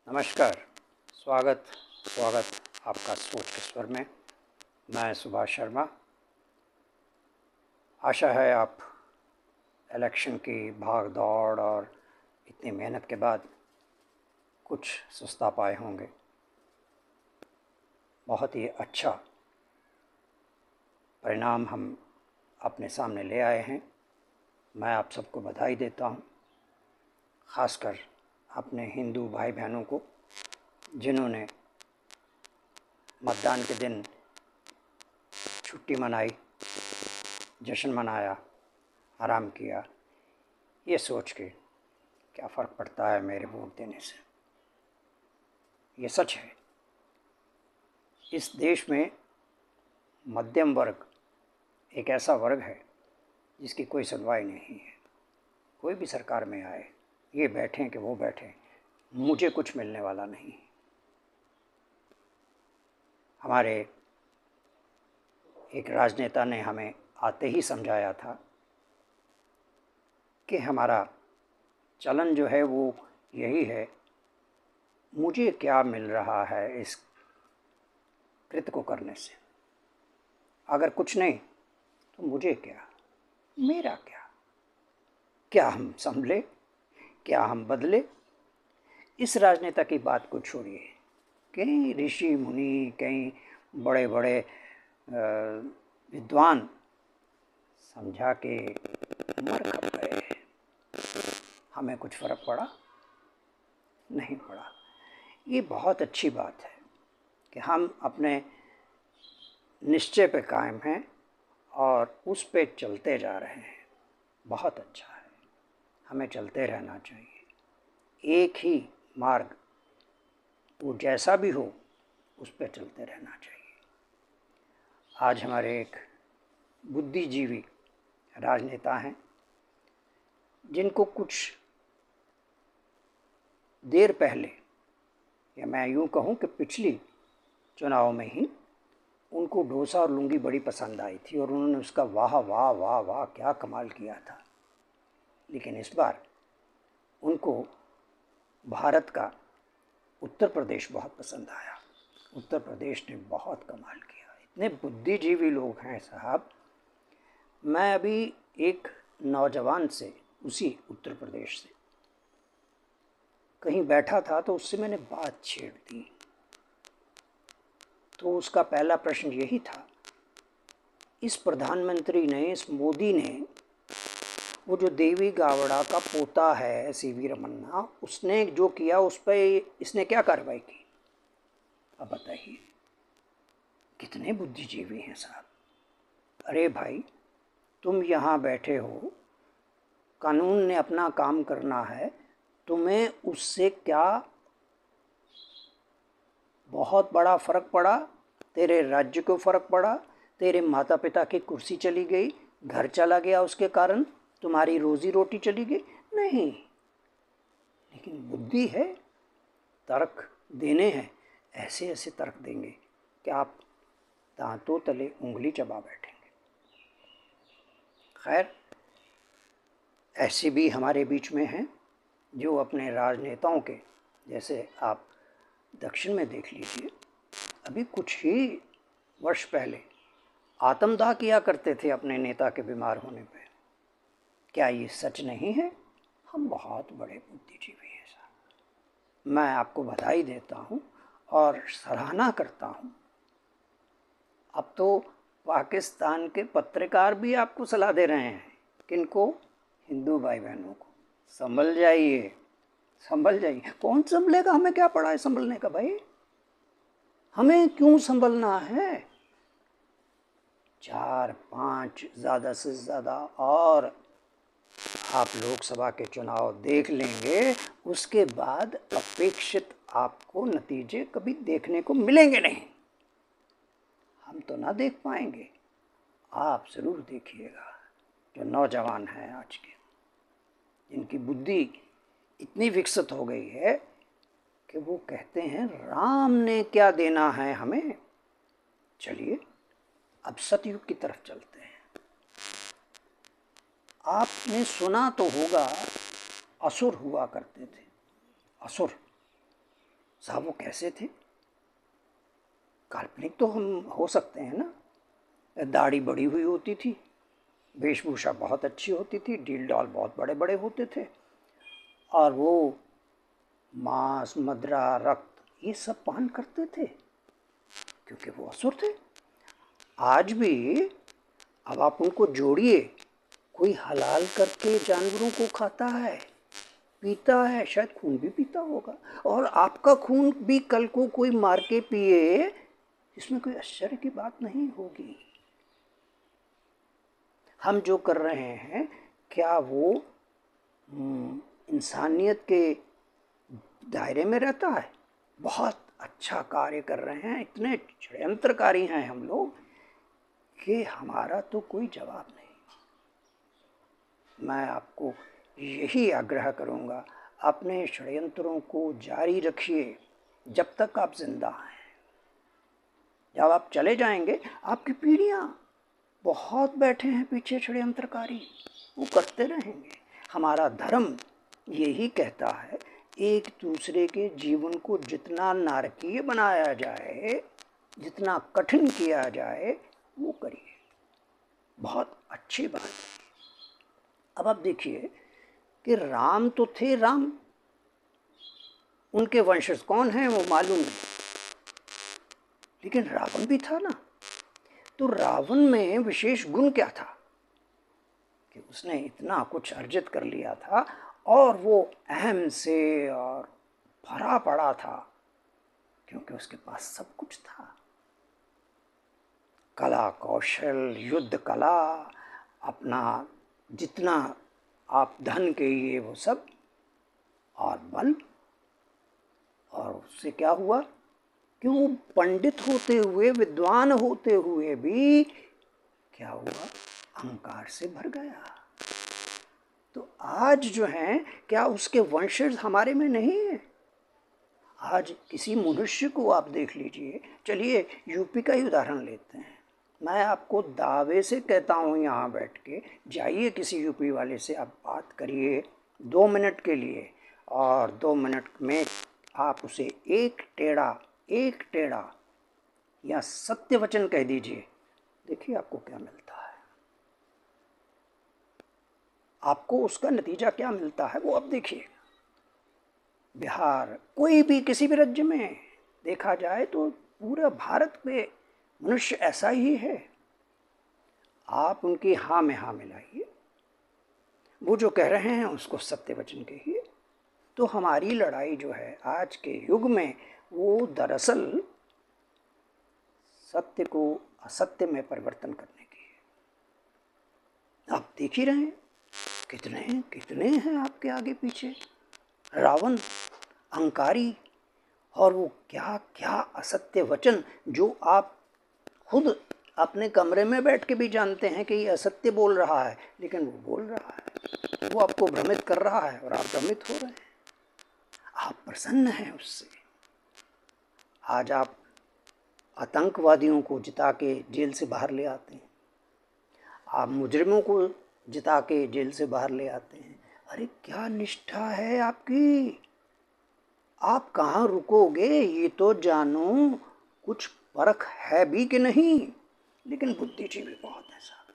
नमस्कार। स्वागत स्वागत आपका सोच के स्वर में। मैं सुभाष शर्मा। आशा है आप इलेक्शन की भाग दौड़ और इतनी मेहनत के बाद कुछ सुस्ता पाए होंगे। बहुत ही अच्छा परिणाम हम अपने सामने ले आए हैं। मैं आप सबको बधाई देता हूँ, ख़ासकर अपने हिंदू भाई बहनों को जिन्होंने मतदान के दिन छुट्टी मनाई, जश्न मनाया, आराम किया, ये सोच के क्या फ़र्क पड़ता है मेरे वोट देने से। ये सच है, इस देश में मध्यम वर्ग एक ऐसा वर्ग है जिसकी कोई सुनवाई नहीं है। कोई भी सरकार में आए, ये बैठें कि वो बैठें, मुझे कुछ मिलने वाला नहीं। हमारे एक राजनेता ने हमें आते ही समझाया था कि हमारा चलन जो है वो यही है, मुझे क्या मिल रहा है इस कृत्य को करने से। अगर कुछ नहीं तो मुझे क्या, मेरा क्या। क्या हम संभले, क्या हम बदले। इस राजनेता की बात को छोड़िए, कई ऋषि मुनि, कई बड़े बड़े विद्वान समझा के मर खप गए, हमें कुछ फ़र्क पड़ा नहीं पड़ा। ये बहुत अच्छी बात है कि हम अपने निश्चय पे कायम हैं और उस पे चलते जा रहे हैं। बहुत अच्छा है, हमें चलते रहना चाहिए। एक ही मार्ग, वो जैसा भी हो, उस पे चलते रहना चाहिए। आज हमारे एक बुद्धिजीवी राजनेता हैं जिनको कुछ देर पहले, या मैं यूँ कहूँ कि पिछली चुनाव में ही उनको डोसा और लुंगी बड़ी पसंद आई थी और उन्होंने उसका वाह वाह वाह वाह क्या कमाल किया था। लेकिन इस बार उनको भारत का उत्तर प्रदेश बहुत पसंद आया। उत्तर प्रदेश ने बहुत कमाल किया। इतने बुद्धिजीवी लोग हैं साहब। मैं अभी एक नौजवान से, उसी उत्तर प्रदेश से कहीं बैठा था तो उससे मैंने बात छेड़ दी। तो उसका पहला प्रश्न यही था, इस प्रधानमंत्री ने, इस मोदी ने, वो जो देवी गावड़ा का पोता है सीवी रमन्ना, उसने जो किया उस पर इसने क्या कार्रवाई की। अब बताइए, कितने बुद्धिजीवी हैं साहब। अरे भाई, तुम यहाँ बैठे हो, कानून ने अपना काम करना है, तुम्हें उससे क्या बहुत बड़ा फ़र्क पड़ा। तेरे राज्य को फ़र्क पड़ा, तेरे माता पिता की कुर्सी चली गई, घर चला गया, उसके कारण तुम्हारी रोज़ी रोटी चली गई। नहीं, लेकिन बुद्धि है, तर्क देने हैं, ऐसे ऐसे तर्क देंगे कि आप दांतों तले उंगली चबा बैठेंगे। खैर, ऐसे भी हमारे बीच में हैं जो अपने राजनेताओं के, जैसे आप दक्षिण में देख लीजिए, अभी कुछ ही वर्ष पहले आत्मदाह किया करते थे अपने नेता के बीमार होने पर। क्या ये सच नहीं है? हम बहुत बड़े बुद्धिजीवी हैं साहब। मैं आपको बधाई देता हूँ और सराहना करता हूँ। अब तो पाकिस्तान के पत्रकार भी आपको सलाह दे रहे हैं। किनको? हिंदू भाई बहनों को, संभल जाइए, संभल जाइए। कौन संभलेगा? हमें क्या पड़ा है संभलने का भाई? हमें क्यों संभलना है? 4-5 ज़्यादा से ज़्यादा और आप लोकसभा के चुनाव देख लेंगे, उसके बाद अपेक्षित आपको नतीजे कभी देखने को मिलेंगे नहीं। हम तो ना देख पाएंगे, आप ज़रूर देखिएगा। जो नौजवान हैं आज के, जिनकी बुद्धि इतनी विकसित हो गई है कि वो कहते हैं राम ने क्या देना है हमें। चलिए अब सतयुग की तरफ चलते हैं। आपने सुना तो होगा, असुर हुआ करते थे। असुर साहब वो कैसे थे? काल्पनिक तो हम हो सकते हैं ना। दाढ़ी बड़ी हुई होती थी, वेशभूषा बहुत अच्छी होती थी, डील डॉल बहुत बड़े बड़े होते थे, और वो मांस, मदिरा, रक्त ये सब पान करते थे क्योंकि वो असुर थे। आज भी अब आप उनको जोड़िए, कोई हलाल करके जानवरों को खाता है, पीता है, शायद खून भी पीता होगा, और आपका खून भी कल को कोई मार के पिए, इसमें कोई आश्चर्य की बात नहीं होगी। हम जो कर रहे हैं क्या वो इंसानियत के दायरे में रहता है? बहुत अच्छा कार्य कर रहे हैं, इतने षड्यंत्रकारी हैं हम लोग कि हमारा तो कोई जवाब नहीं। मैं आपको यही आग्रह करूंगा, अपने षड्यंत्रों को जारी रखिए जब तक आप जिंदा हैं। जब आप चले जाएंगे, आपकी पीढ़ियां बहुत बैठे हैं पीछे षड्यंत्रकारी, वो करते रहेंगे। हमारा धर्म यही कहता है, एक दूसरे के जीवन को जितना नारकीय बनाया जाए, जितना कठिन किया जाए, वो करिए। बहुत अच्छी बात है। अब आप देखिए कि राम तो थे, राम, उनके वंशज कौन हैं वो मालूम नहीं, लेकिन रावण भी था ना। तो रावण में विशेष गुण क्या था कि उसने इतना कुछ अर्जित कर लिया था, और वो अहम से और भरा पड़ा था क्योंकि उसके पास सब कुछ था। कला कौशल, युद्ध कला, अपना जितना आप धन कहिए वो सब, और बल। और उससे क्या हुआ कि वो पंडित होते हुए, विद्वान होते हुए भी क्या हुआ, अहंकार से भर गया। तो आज जो है, क्या उसके वंशज हमारे में नहीं है? आज किसी मनुष्य को आप देख लीजिए, चलिए यूपी का ही उदाहरण लेते हैं। मैं आपको दावे से कहता हूँ, यहाँ बैठ के जाइए किसी यूपी वाले से आप बात करिए 2 मिनट के लिए, और 2 मिनट में आप उसे एक टेढ़ा या सत्य वचन कह दीजिए, देखिए आपको क्या मिलता है। आपको उसका नतीजा क्या मिलता है वो अब देखिए। बिहार, कोई भी किसी भी राज्य में देखा जाए तो पूरा भारत में मनुष्य ऐसा ही है। आप उनकी हाँ में हाँ मिलाइए, वो जो कह रहे हैं उसको सत्य वचन कहिए। तो हमारी लड़ाई जो है आज के युग में, वो दरअसल सत्य को असत्य में परिवर्तन करने की है। आप देख ही रहे हैं, कितने हैं आपके आगे पीछे। रावण अहंकारी, और वो क्या क्या असत्य वचन, जो आप खुद अपने कमरे में बैठ के भी जानते हैं कि ये असत्य बोल रहा है, लेकिन वो बोल रहा है, वो आपको भ्रमित कर रहा है और आप भ्रमित हो रहे हैं, आप प्रसन्न हैं उससे। आज आप आतंकवादियों को जिता के जेल से बाहर ले आते हैं, आप मुजरिमों को जिता के जेल से बाहर ले आते हैं। अरे क्या निष्ठा है आपकी, आप कहाँ रुकोगे ये तो जानो, कुछ परख है भी कि नहीं। लेकिन बुद्धिजीवी बहुत है साहब,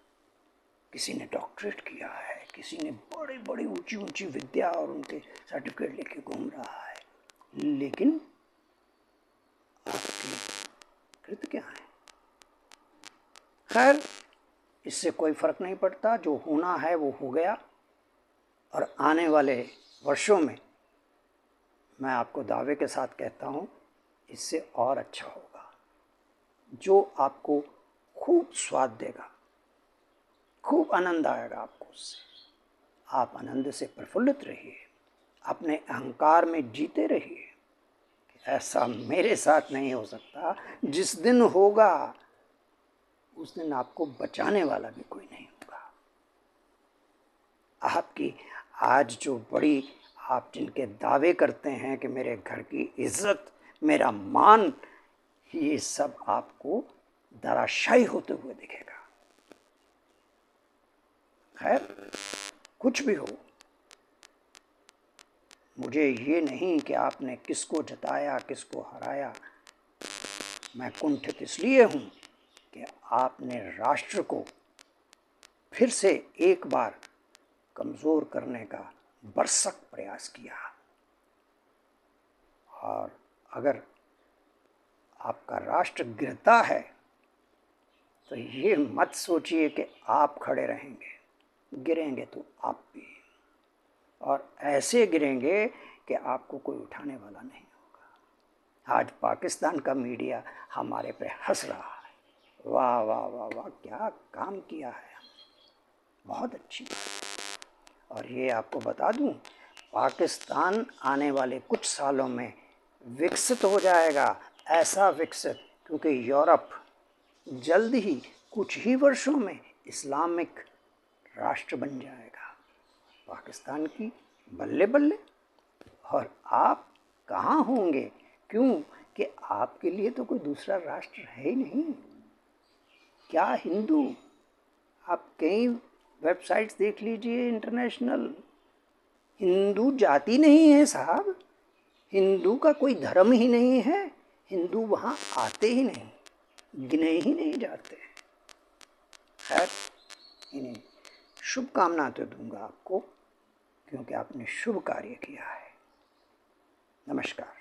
किसी ने डॉक्टरेट किया है, किसी ने बड़ी बड़ी ऊंची ऊंची विद्या और उनके सर्टिफिकेट लेके घूम रहा है, लेकिन आपके कृत क्या है? खैर, इससे कोई फर्क नहीं पड़ता, जो होना है वो हो गया, और आने वाले वर्षों में मैं आपको दावे के साथ कहता हूँ, इससे और अच्छा होगा, जो आपको खूब स्वाद देगा, खूब आनंद आएगा आपको उससे। आप आनंद से प्रफुल्लित रहिए, अपने अहंकार में जीते रहिए। ऐसा मेरे साथ नहीं हो सकता, जिस दिन होगा उस दिन आपको बचाने वाला भी कोई नहीं होगा। आपकी आज जो बड़ी, आप जिनके दावे करते हैं कि मेरे घर की इज्जत, मेरा मान, ये सब आपको धराशायी होते हुए दिखेगा। खैर, कुछ भी हो, मुझे ये नहीं कि आपने किसको जताया किसको हराया, मैं कुंठित इसलिए हूँ कि आपने राष्ट्र को फिर से एक बार कमज़ोर करने का भरसक प्रयास किया। और अगर आपका राष्ट्र गिरता है तो ये मत सोचिए कि आप खड़े रहेंगे, गिरेंगे तो आप भी, और ऐसे गिरेंगे कि आपको कोई उठाने वाला नहीं होगा। आज पाकिस्तान का मीडिया हमारे पे हंस रहा है, वाह वाह वाह वाह क्या काम किया है, बहुत अच्छी बात। और ये आपको बता दूं, पाकिस्तान आने वाले कुछ सालों में विकसित हो जाएगा, ऐसा विकसित, क्योंकि यूरोप जल्द ही कुछ ही वर्षों में इस्लामिक राष्ट्र बन जाएगा। पाकिस्तान की बल्ले बल्ले। और आप कहाँ होंगे, क्यों कि आपके लिए तो कोई दूसरा राष्ट्र है ही नहीं। क्या हिंदू, आप कई वेबसाइट्स देख लीजिए इंटरनेशनल, हिंदू जाति नहीं है साहब, हिंदू का कोई धर्म ही नहीं है, हिंदू वहाँ आते ही नहीं, गिने ही नहीं जाते। खैर, इन्हें शुभकामना तो दूंगा आपको, क्योंकि आपने शुभ कार्य किया है। नमस्कार।